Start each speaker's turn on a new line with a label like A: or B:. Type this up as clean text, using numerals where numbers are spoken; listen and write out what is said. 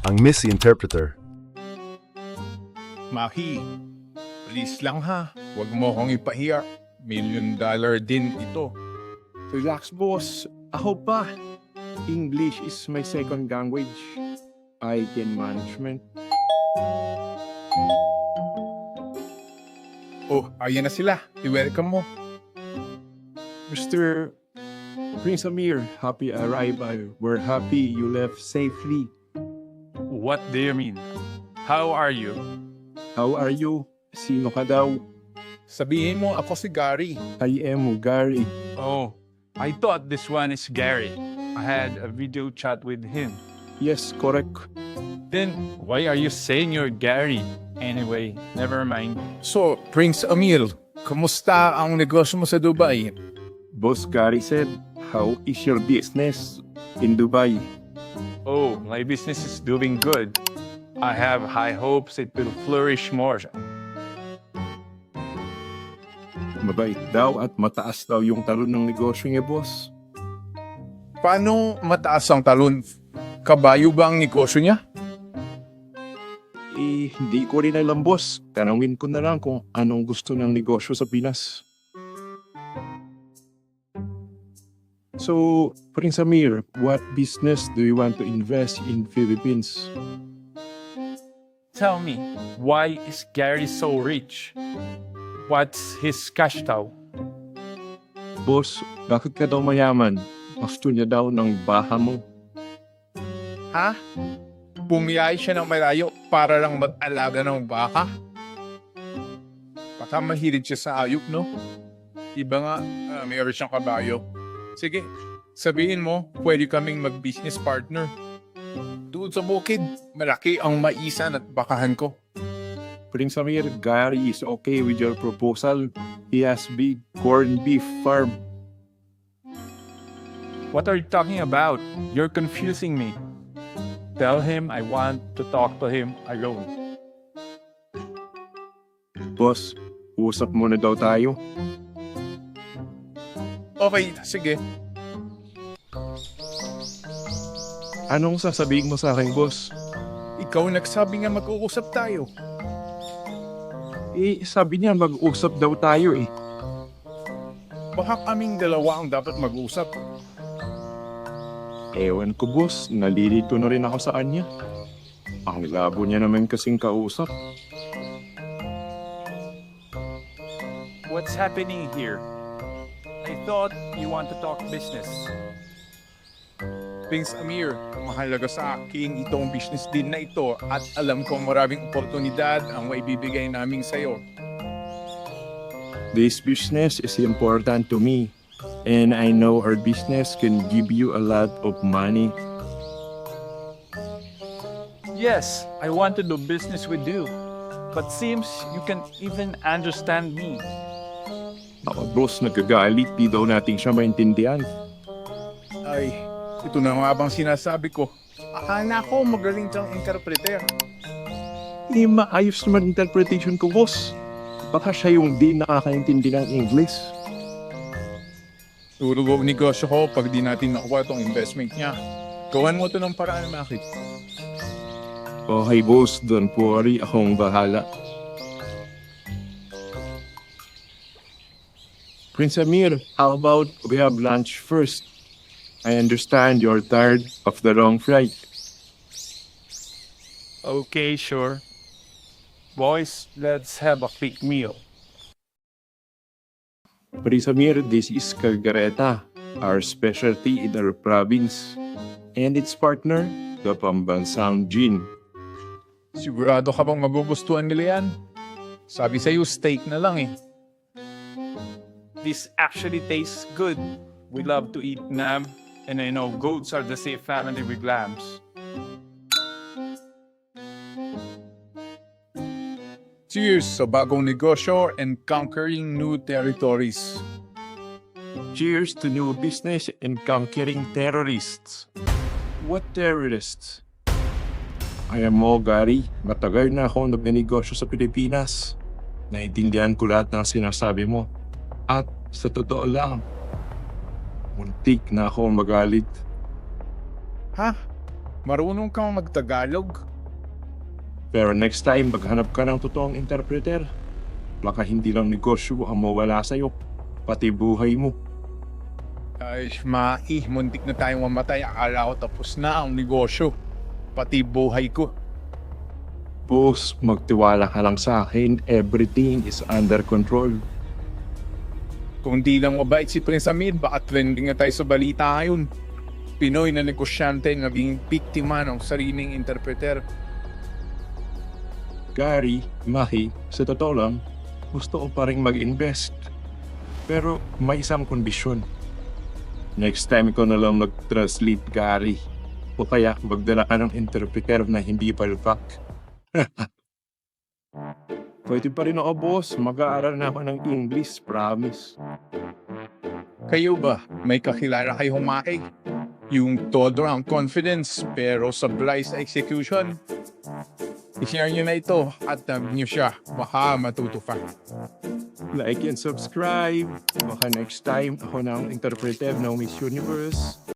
A: ang Miss Interpreter.
B: Mahi, please lang ha. Huwag mo akong ipahiya. $1 million din ito.
C: Relax, boss. Ako pa. English is my second language. I can management.
B: Oh, ayan na sila. I-welcome mo.
C: Mr. Prince Amir, happy arrival. We're happy you left safely.
D: What do you mean? How are you?
C: How are you? Sino ka daw?
B: Sabihin mo ako si Gary.
C: I am Gary.
D: Oh, I thought this one is Gary. I had a video chat with him.
C: Yes, correct.
D: Then, why are you saying you're Gary? Anyway, never mind.
B: So, Prince Amir, kamusta ang negosyo mo sa Dubai?
C: Boss Gary said, how is your business in Dubai?
D: Oh, my business is doing good. I have high hopes it will flourish more.
C: Mabait daw at mataas daw yung talon ng negosyo niya, boss.
B: Paano mataas ang talon? Kabayo ba ang negosyo niya?
C: Hindi ko rin alam, boss. Tanawin ko na lang kung anong gusto ng negosyo sa Pinas. So, Prince Amir, what business do you want to invest in Philippines?
D: Tell me, why is Gary so rich? What's his cash cow?
C: Boss, bakit ka daw mayaman? Gusto niya daw ng baha mo.
B: Ha? Bumiyay siya ng malayo para lang mag-alaga ng baka? Baka mahilig siya sa ayok, no? Iba nga, mayroon siyang kabayo. Sige, sabihin mo, pwede kaming mag-business partner. Doon sa bukid, malaki ang maisan at bakahan ko.
C: Prince Amir, Gary is okay with your proposal. He has big corned beef farm.
D: What are you talking about? You're confusing me. Tell him I want to talk to him alone.
C: Boss, usap muna daw tayo.
B: Okay, sige.
C: Anong sasabihin mo sa akin, boss?
B: Ikaw nagsabi nga mag-uusap tayo.
C: Sabi niya mag-usap daw tayo eh.
B: Baka kaming dalawa ang dapat mag-usap.
C: Ewan ko, boss. Nalilito na rin ako sa kanya. Ang labo niya naman kasing kausap.
D: What's happening here? I thought you want to talk business.
B: Prince Amir, mahalaga sa akin itong business din na ito at alam ko maraming oportunidad ang maibibigay namin sa'yo.
C: This business is important to me. And I know our business can give you a lot of money.
D: Yes, I want to do business with you. But seems you can't even understand me.
C: Ako, boss, nagagalit. Di daw natin siya maintindihan.
B: Ay, ito na nga bang sinasabi ko. Akala ko magaling kang interpreter.
C: Maayos naman interpretation ko, boss. Baka siya yung di nakakaintindi ng English.
B: Turugo negosyo ko pag di natin nakuha itong investment niya. Gawan mo ito ng paraan, Maki.
C: Okay, boss. Don't worry. Akong bahala. Prince Amir, how about we have lunch first? I understand you're tired of the long flight.
D: Okay, sure. Boys, let's have a quick meal.
C: Prince Amir, this is Calgareta, our specialty in our province. And its partner, the Pambansang Gin.
B: Sigurado ka bang magugustuhan nila yan? Sabi sa'yo, steak na lang eh.
D: This actually tastes good. We love to eat lamb, and I know goats are the same family with lambs.
B: Cheers sa bagong negosyo and conquering new territories.
C: Cheers to new business and conquering terrorists. What terrorists? I am Mo Gary. Matagal na ako nagnegosyo sa Pilipinas. Naintindihan ko lahat ng sinasabi mo. At sa totoo lang, muntik na ako magalit.
B: Ha? Marunong kang magtagalog.
C: Pero next time, maghanap ka ng totoong interpreter. Baka hindi lang negosyo ang mawala sa'yo, pati buhay mo.
B: Ay, muntik na tayong mamatay. Akala ko tapos na ang negosyo. Pati buhay ko.
C: Boss, magtiwala ka lang sa akin. Everything is under control.
B: Kung di lang mabait si Prince Amir, baka trending na tayo sa balita ngayon. Pinoy na negosyante naging biktima ng sariling interpreter.
C: Gary, Mahi, sa totoo lang, gusto ko pa rin mag-invest. Pero may isang kondisyon. Next time ko na lang mag-translate, Gary. O kaya magdala ka ng interpreter na hindi palpak. Pwede pa rin ako, boss. Mag-aaral na ako ng English, promise.
B: Kayo ba, may kakilala kayo humaki? Yung todo-round confidence pero sablay sa execution? I-share nyo na ito at nyo siya. Baka matuto pa.
C: Like and subscribe. Baka next time ako na ang interpreter ng Miss Universe.